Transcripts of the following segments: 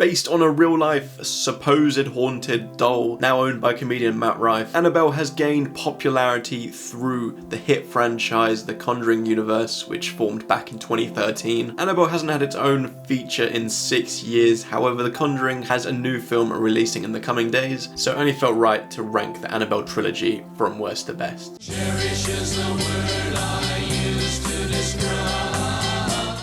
Based on a real-life, supposed haunted doll, now owned by comedian Matt Rife, Annabelle has gained popularity through the hit franchise The Conjuring universe, which formed back in 2013. Annabelle hasn't had its own feature in 6 years, however The Conjuring has a new film releasing in the coming days, so it only felt right to rank the Annabelle trilogy from worst to best. Cherish is the word I use to describe.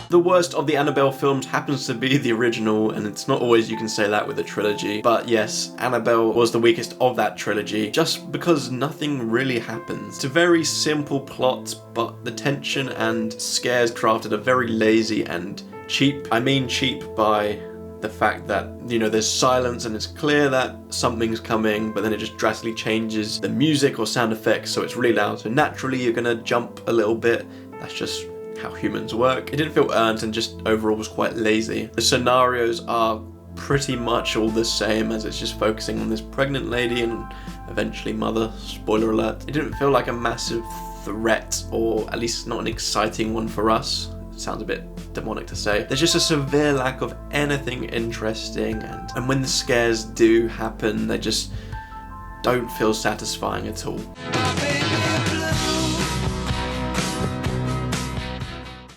The worst of the Annabelle films happens to be the original, and it's not always you can say that with a trilogy, but yes, Annabelle was the weakest of that trilogy, just because nothing really happens. It's a very simple plot, but the tension and scares crafted are very lazy and cheap. I mean cheap by the fact that, you know, there's silence and it's clear that something's coming, but then it just drastically changes the music or sound effects, so it's really loud, so naturally you're gonna jump a little bit. That's just how humans work. It didn't feel earned and just overall was quite lazy. The scenarios are pretty much all the same, as it's just focusing on this pregnant lady and eventually mother, spoiler alert. It didn't feel like a massive threat, or at least not an exciting one for us. It sounds a bit demonic to say. There's just a severe lack of anything interesting, and when the scares do happen, they just don't feel satisfying at all.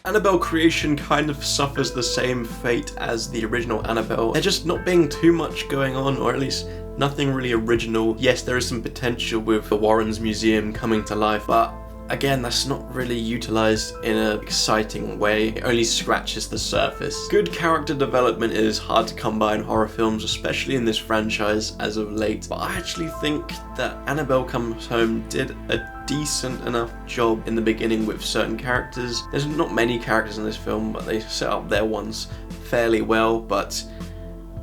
Annabelle creation kind of suffers the same fate as the original Annabelle. There just not being too much going on, or at least nothing really original. Yes, there is some potential with the Warren's museum coming to life, but again, that's not really utilised in an exciting way. It only scratches the surface. Good character development is hard to come by in horror films, especially in this franchise as of late, but I actually think that Annabelle Comes Home did a decent enough job in the beginning with certain characters. There's not many characters in this film, but they set up their ones fairly well, but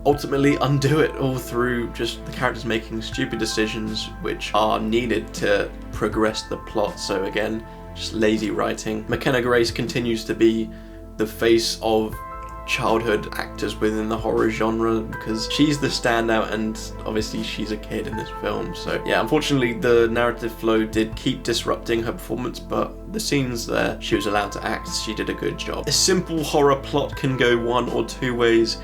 ultimately undo it all through just the characters making stupid decisions which are needed to progress the plot. So again, just lazy writing. McKenna Grace continues to be the face of childhood actors within the horror genre, because she's the standout, and obviously she's a kid in this film. So yeah, unfortunately the narrative flow did keep disrupting her performance, but the scenes there she was allowed to act, she did a good job. A simple horror plot can go one or two ways.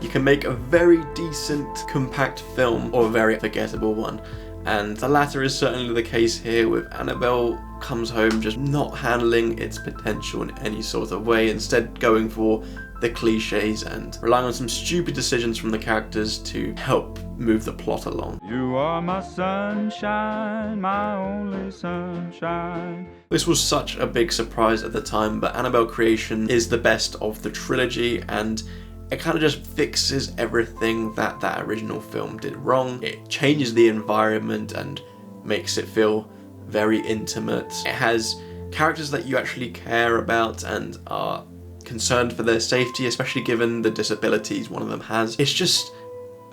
You can make a very decent, compact film, or a very forgettable one. And the latter is certainly the case here, with Annabelle Comes Home just not handling its potential in any sort of way, instead going for the cliches and relying on some stupid decisions from the characters to help move the plot along. You are my sunshine, my only sunshine. This was such a big surprise at the time, but Annabelle Creation is the best of the trilogy, and it kind of just fixes everything that that original film did wrong. It changes the environment and makes it feel very intimate. It has characters that you actually care about and are concerned for their safety, especially given the disabilities one of them has. It's just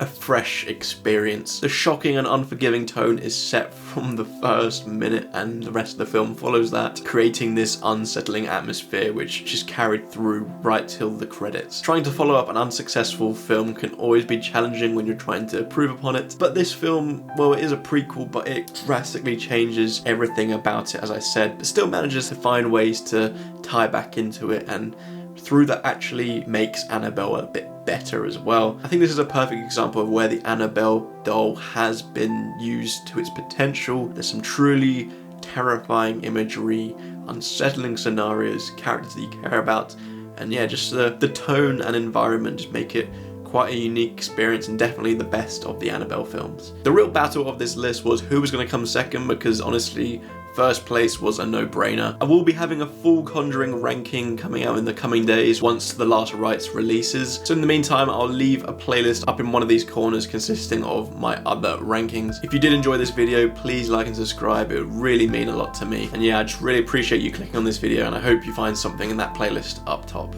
a fresh experience. The shocking and unforgiving tone is set from the first minute, and the rest of the film follows that, creating this unsettling atmosphere which just carried through right till the credits. Trying to follow up an unsuccessful film can always be challenging when you're trying to improve upon it, but this film, well, it is a prequel, but it drastically changes everything about it, as I said, but still manages to find ways to tie back into it, and through that actually makes Annabelle a bit better as well. I think this is a perfect example of where the Annabelle doll has been used to its potential. There's some truly terrifying imagery, unsettling scenarios, characters that you care about, and yeah, just the tone and environment just make it quite a unique experience, and definitely the best of the Annabelle films. The real battle of this list was who was going to come second, because honestly, first place was a no-brainer. I will be having a full Conjuring ranking coming out in the coming days once The Last Rites releases. So in the meantime, I'll leave a playlist up in one of these corners consisting of my other rankings. If you did enjoy this video, please like and subscribe. It would really mean a lot to me. And yeah, I just really appreciate you clicking on this video, and I hope you find something in that playlist up top.